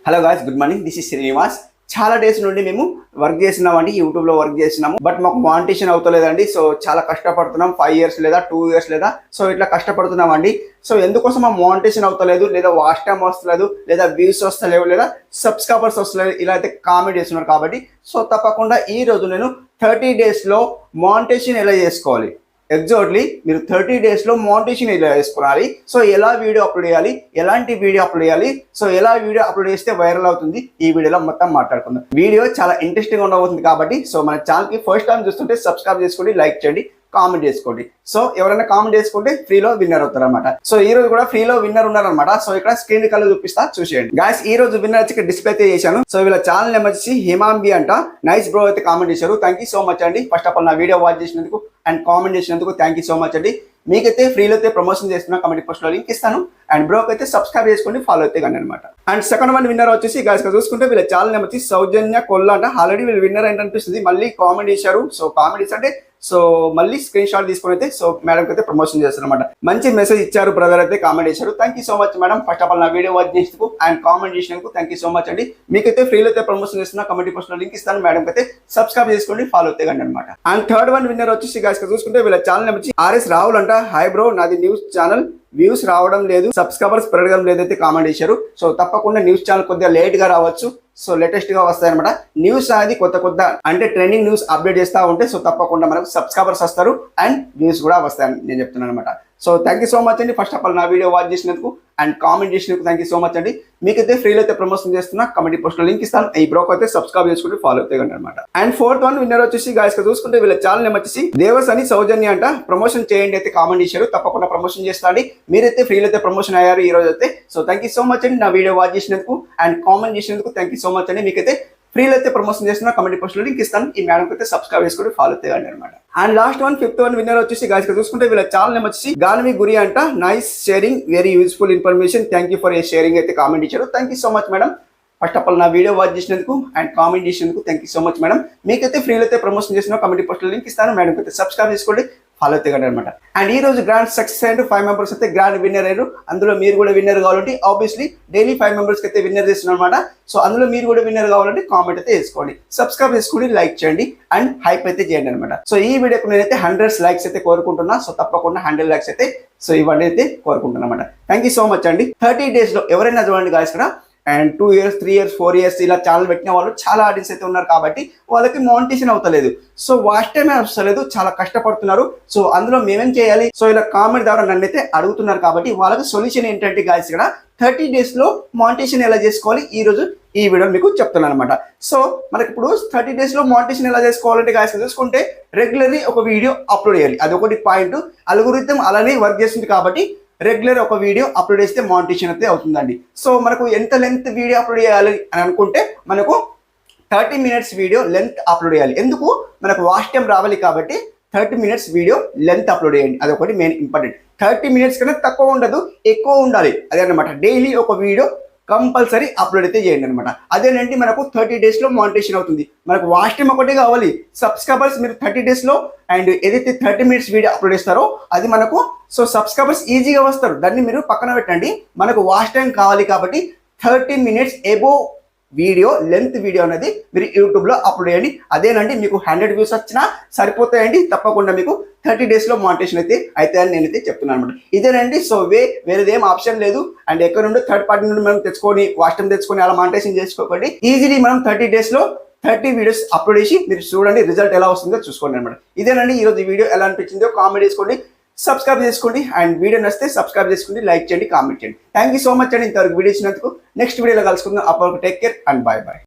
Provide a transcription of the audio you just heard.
Hello guys, good morning. This is Srinivas. చాలా days నుండి మేము వర్క్ చేస్తున్నామండి, యూట్యూబ్లో వర్క్ చేస్తున్నాము. బట్ మాకు మానిటేషన్ అవుతలేదండి. సో చాలా కష్టపడుతున్నాం. 5 years లేదా 2 years లేదా సో ఇట్లా కష్టపడుతున్నామండి. సో ఎందుకోసం మా మానిటేషన్ అవుతలేదు, లేదా వాచ్ టైం వస్తలేదు, లేదా వ్యూస్ వస్తలేవు, లేదా సబ్స్క్రైబర్స్ వస్తలేదు, ఇలా అయితే కామెంట్ చేస్తున్నారు. కాబట్టి సో తప్పకుండా ఈ రోజు నేను 30 daysలో మానిటేషన్ ఎలా చేసుకోవాలి, ఎగ్జాక్ట్లీ మీరు 30 daysలో మానిటేషన్ ఎలా చేసుకోవాలి, సో ఎలా వీడియో అప్లోడ్ చేయాలి, ఎలాంటి వీడియో అప్లోడ్ చేయాలి, సో ఎలా వీడియో అప్లోడ్ చేస్తే వైరల్ అవుతుంది, ఈ వీడియోలో మొత్తం మాట్లాడుకుందాం. వీడియో చాలా ఇంట్రెస్టింగ్ ఉండబోతుంది. కాబట్టి సో మన ఛానల్కి ఫస్ట్ టైం చూస్తుంటే సబ్స్క్రైబ్ చేసుకోండి, లైక్ చేయండి, కామెంట్ చేసుకోండి. సో ఎవరైనా కామెంట్ చేసుకుంటే ఫ్రీలో విన్నర్ అవుతారు అనమాట. సో ఈ రోజు కూడా ఫ్రీలో విన్నర్ ఉన్నారనమాట. సో ఇక్కడ స్క్రీన్ కలర్ చూపిస్తా, చూసేయండి. గాయస్, ఈ రోజు విన్నర్ వచ్చి డిస్ప్లే అయితే చేశాను. సో వీళ్ళ ఛానల్ నేమ్ వచ్చి హిమాంబి అంట. నైస్ బ్రో అయితే కామెంట్ చేశారు. థ్యాంక్ యూ సో మచ్ అండి. ఫస్ట్ ఆఫ్ ఆల్ నా వీడియో వాచ్ చేసినందుకు అండ్ కామెంట్ చేసినందుకు థ్యాంక్ యూ సో మచ్ అండి. మీకైతే ఫ్రీలో అయితే ప్రమోషన్ చేస్తున్నా, కమెంట్ పోస్ట్లో లింక్ ఇస్తాను. అండ్ బ్రోకి అయితే సబ్స్క్రైబ్ చేసుకోండి, ఫాలో అయితే కానీ అనమాట. అండ్ సెకండ్ వన్ విన్నర్ వచ్చేసి గాయస్ చూసుకుంటే వీళ్ళ ఛానల్ నేమ్ వచ్చి సౌజన్య కొల్ల అంట. ఆల్రెడీ వీళ్ళు విన్నర్ ఏంటి అనిపిస్తుంది. మళ్ళీ కామెంట్ చేశారు. సో కామెంట్ అంటే సో మళ్ళీ స్క్రీన్ షాట్ తీసుకొని అయితే సో మేడంకి అయితే ప్రమోషన్ చేస్తారు అనమాట. మంచి మెసేజ్ ఇచ్చారు బ్రదర్ అయితే కామెంట్ చేశారు. Thank you so much madam. First of all నా వీడియో వాచ్ చేసినందుకు అండ్ కామెంట్ చేసినందుకు థ్యాంక్ యూ సో మచ్ అండి. మీకైతే ఫ్రీలో అయితే ప్రమోషన్ చేస్తున్నా, కమెంట్ పోస్ట్లో లింక్ ఇస్తాను. మేడంకి అయితే సబ్స్క్రైబ్ చేసుకోండి, ఫాలో అయితే కానీ అనమాట. అండ్ థర్డ్ వన్ విన్నర్ వచ్చేసి గాయస్ చూసుకుంటే వీళ్ళ ఛానల్ వచ్చి ఆర్ఎస్ రాహుల్ అంట. హాయ్ బ్రో, నాది న్యూస్ ఛానల్, వ్యూస్ రావడం లేదు, సబ్స్క్రైబర్స్ పెరగడం లేదైతే కామెంట్ చేశారు. సో తప్పకుండా న్యూస్ ఛానల్ కొద్దిగా లేట్ గా రావచ్చు, సో లేటెస్ట్ గా వస్తాయి అనమాట. న్యూస్ అనేది కొత్త అంటే ట్రెండింగ్ న్యూస్ అప్డేట్ చేస్తూ ఉంటే సో తప్పకుండా మనకు సబ్స్క్రైబర్స్ వస్తారు అండ్ వ్యూస్ కూడా వస్తాయని నేను చెప్తున్నాను అనమాట. So thank you so much అండి. ఫస్ట్ ఆఫ్ ఆల్ నా వీడియో వాచ్ చేసినందుకు అండ్ కామెంట్ చేసినందుకు థ్యాంక్ యూ సో మచ్ అండి. మీకైతే ఫ్రీలో అయితే ప్రమోషన్ చేస్తున్నా, కమెంట్ పోస్ట్లో లింక్ ఇస్తాను. ఈ బ్రోక్ అయితే సబ్స్క్రైబ్ చేసుకుంటే ఫాలో అవుతాయి అనమాట. అండ్ ఫోర్త్ వన్ విన్నర్ వచ్చేసి గాయస్ చూసుకుంటే వీళ్ళ ఛానల్ నేమ్ వచ్చేసి దేవస్ అని సౌజన్య అంట. ప్రమోషన్ చేయండి అయితే కామెంట్ చేశారు. తప్పకుండా ప్రమోషన్ చేస్తాండి. మీరైతే ఫ్రీలో అయితే ప్రమోషన్ అయ్యారు ఈ రోజు అయితే. So thank you so much అండి. నా వీడియో వాచ్ చేసినందుకు అండ్ కామెంట్ చేసినందుకు థ్యాంక్ యూ సో మచ్ అండి. మీకైతే ఫ్రీలో అయితే ప్రమోషన్ చేస్తున్నా, కమెంట్ పోస్ట్లో లింక్ ఇస్తాను. ఈ మేడం అయితే సబ్స్క్రైబ్ చేసుకుంటే ఫాలో అవుతాయి అనమాట. And last one fifth one winner వచ్చేసి గాయస్ చూసుకుంటే వీళ్ళ ఛానల్ నేమ్ వచ్చేసి గాన్వి గురి అంట. Nice sharing, very useful information, thank you for a sharing అయితే కామెంట్ ఇచ్చారు. Thank you so much madam. First of all నా వీడియో వాచ్ చేసినందుకు అండ్ కామెంట్ చేసినందుకు thank you so much madam. మీకైతే ఫ్రీలో అయితే ప్రమోషన్ చేసిన, కమెంట్ పోస్ట్లో లింక్ ఇస్తాను. మేడం అయితే సబ్స్క్రైబ్ చేసుకోండి, ఫాలో అయితే కానీ అనమాట. అండ్ ఈ రోజు గ్రాండ్ సక్సెస్ అయిన 5 members అయితే గ్రాండ్ విన్నర్ అయ్యారు. అందులో మీరు కూడా విన్నర్ కావాలంటే ఆబ్వియస్లీ డైలీ 5 members అయితే విన్నర్ చేస్తున్నారు అనమాట. సో అందులో మీరు కూడా విన్నర్ కావాలంటే కామెంట్ అయితే వేసుకోండి, సబ్స్క్రైబ్ చేసుకోండి, లైక్ చేయండి అండ్ హైప్ అయితే చేయండి అనమాట. సో ఈ వీడియోకి నేనైతే 100 likes అయితే కోరుకుంటున్నా. సో తప్పకుండా 100 likes అయితే సో ఇవన్నీ అయితే కోరుకుంటున్నా అనమాట. థ్యాంక్ యూ సో మచ్ అండి. 30 daysలో ఎవరైనా చూడండి గాయస్ ఇక్కడ అండ్ 2 years 3 years 4 years ఇలా ఛానల్ పెట్టిన వాళ్ళు చాలా ఆడియన్స్ అయితే ఉన్నారు. కాబట్టి వాళ్ళకి మానిటేషన్ అవుతలేదు, సో వాచ్ టైమే వస్తలేదు, చాలా కష్టపడుతున్నారు. సో అందులో మేమేం చేయాలి, సో ఇలా కామెంట్ ద్వారా నన్ను అయితే అడుగుతున్నారు. కాబట్టి వాళ్ళకి సొల్యూషన్ ఏంటంటే గాయస్ ఇక్కడ 30 daysలో మానిటేషన్ ఎలా చేసుకోవాలి ఈ రోజు ఈ వీడియో మీకు చెప్తున్నాను అనమాట. సో మనకి ఇప్పుడు 30 daysలో మానిటేషన్ ఎలా చేసుకోవాలంటే గాయస్ చూసుకుంటే రెగ్యులర్లీ ఒక వీడియో అప్లోడ్ చేయాలి. అదొకటి పాయింట్. అల్గోరిథం అలానే వర్క్ చేస్తుంది. కాబట్టి రెగ్యులర్ ఒక వీడియో అప్లోడ్ చేస్తే మానిటేషన్ అయితే అవుతుందండి. సో మనకు ఎంత లెంత్ వీడియో అప్లోడ్ చేయాలి అని అనుకుంటే మనకు 30 minutes వీడియో లెంత్ అప్లోడ్ చేయాలి. ఎందుకు, మనకు వాచ్ టైం రావాలి. కాబట్టి 30 minutes వీడియో లెంత్ అప్లోడ్ చేయండి. అదొకటి మెయిన్ ఇంపార్టెంట్. 30 minutes కన్నా తక్కువ ఉండదు, ఎక్కువ ఉండాలి. అదే అనమాట. డైలీ ఒక వీడియో కంపల్సరీ అప్లోడ్ అయితే చేయండి అనమాట. అదేనంటే మనకు 30 daysలో మానిటేషన్ అవుతుంది. మనకు వాచ్ టైం ఒకటే కావాలి, సబ్స్క్రైబర్స్ మీరు 30 daysలో అండ్ ఏదైతే 30 minutes వీడియో అప్లోడ్ చేస్తారో అది మనకు సో సబ్స్క్రైబర్స్ ఈజీగా వస్తారు. దాన్ని మీరు పక్కన పెట్టండి. మనకు వాచ్ టైం కావాలి. కాబట్టి 30 minutes above video length video అనేది మీరు యూట్యూబ్లో అప్లోడ్ చేయండి. అదేనండి మీకు 100 views వచ్చినా సరిపోతాయండి. తప్పకుండా మీకు 30 daysలో మానిటేషన్ అయితే అని నేనైతే చెప్తున్నాను అనమాట. ఇదేనండి. సో వేరేదేం ఆప్షన్ లేదు. అండ్ ఎక్కడ నుండి థర్డ్ పార్టీ నుండి మనం తెచ్చుకొని వాచ్ టైం తెచ్చుకొని అలా మానిటేషన్ చేసుకోకండి. ఈజీలీ మనం 30 daysలో 30 videos అప్లోడ్ చేసి మీరు చూడండి, రిజల్ట్ ఎలా వస్తుందో చూసుకోండి అనమాట. ఇదేనండి ఈరోజు వీడియో ఎలా అనిపించిందో కామెంట్ చేసుకోండి, సబ్స్క్రైబ్ చేసుకోండి అండ్ వీడియో నచ్చితే సబ్స్క్రైబ్ చేసుకోండి, లైక్ చేయండి, కామెంట్ చేయండి. థ్యాంక్ యూ సో మచ్ అండి ఇంతవరకు వీడియో ఇచ్చినందుకు. నెక్స్ట్ వీడియోలో కలుసుకుందాం. అప్పుడు take care and bye bye.